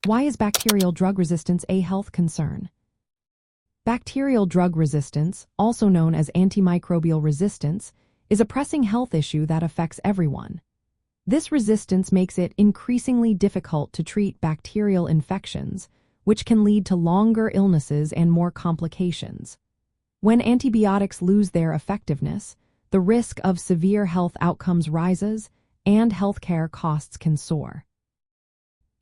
Why is bacterial drug resistance a health concern? Bacterial drug resistance, also known as antimicrobial resistance, is a pressing health issue that affects everyone. This resistance makes it increasingly difficult to treat bacterial infections, which can lead to longer illnesses and more complications. When antibiotics lose their effectiveness, the risk of severe health outcomes rises, and healthcare costs can soar.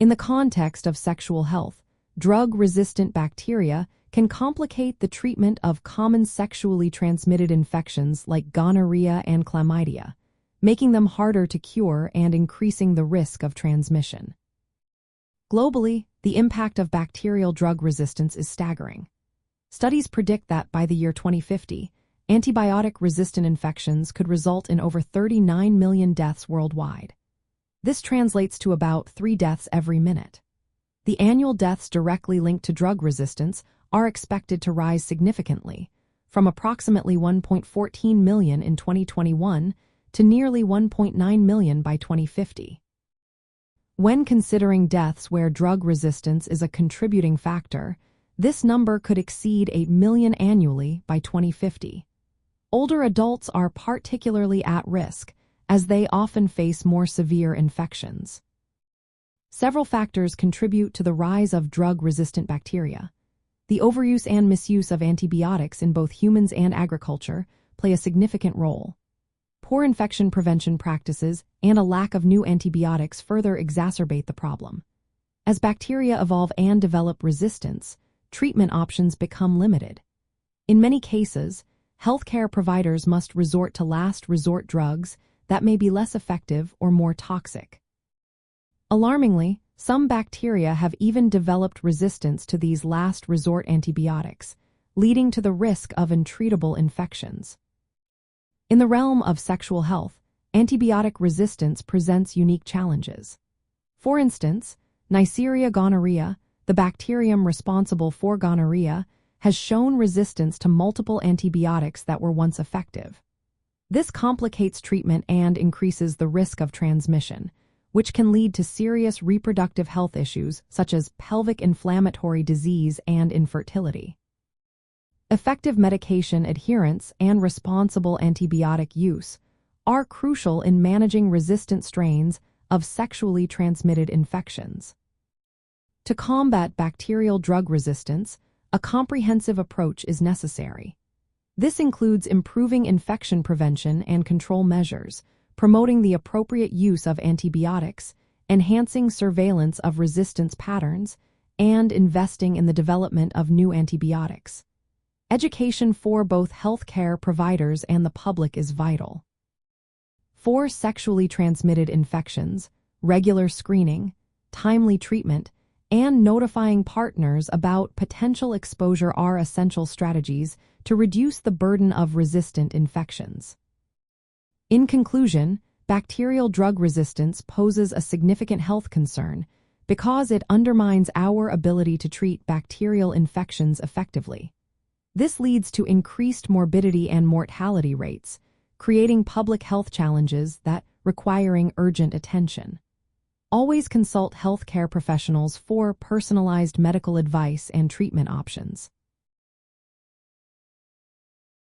In the context of sexual health, drug-resistant bacteria can complicate the treatment of common sexually transmitted infections like gonorrhea and chlamydia, making them harder to cure and increasing the risk of transmission. Globally, the impact of bacterial drug resistance is staggering. Studies predict that by the year 2050, antibiotic-resistant infections could result in over 39 million deaths worldwide. This translates to about 3 deaths every minute. The annual deaths directly linked to drug resistance are expected to rise significantly, from approximately 1.14 million in 2021 to nearly 1.9 million by 2050. When considering deaths where drug resistance is a contributing factor, this number could exceed 8 million annually by 2050. Older adults are particularly at risk, as they often face more severe infections. Several factors contribute to the rise of drug-resistant bacteria. The overuse and misuse of antibiotics in both humans and agriculture play a significant role. Poor infection prevention practices and a lack of new antibiotics further exacerbate the problem. As bacteria evolve and develop resistance, treatment options become limited. In many cases, healthcare providers must resort to last-resort drugs that may be less effective or more toxic. Alarmingly, some bacteria have even developed resistance to these last-resort antibiotics, leading to the risk of untreatable infections. In the realm of sexual health, antibiotic resistance presents unique challenges. For instance, Neisseria gonorrhea, the bacterium responsible for gonorrhea, has shown resistance to multiple antibiotics that were once effective. This complicates treatment and increases the risk of transmission, which can lead to serious reproductive health issues such as pelvic inflammatory disease and infertility. Effective medication adherence and responsible antibiotic use are crucial in managing resistant strains of sexually transmitted infections. To combat bacterial drug resistance, a comprehensive approach is necessary. This includes improving infection prevention and control measures, promoting the appropriate use of antibiotics, enhancing surveillance of resistance patterns, and investing in the development of new antibiotics. Education for both healthcare providers and the public is vital. For sexually transmitted infections, regular screening, timely treatment, and notifying partners about potential exposure are essential strategies to reduce the burden of resistant infections. In conclusion, bacterial drug resistance poses a significant health concern because it undermines our ability to treat bacterial infections effectively. This leads to increased morbidity and mortality rates, creating public health challenges that require urgent attention. Always consult healthcare professionals for personalized medical advice and treatment options.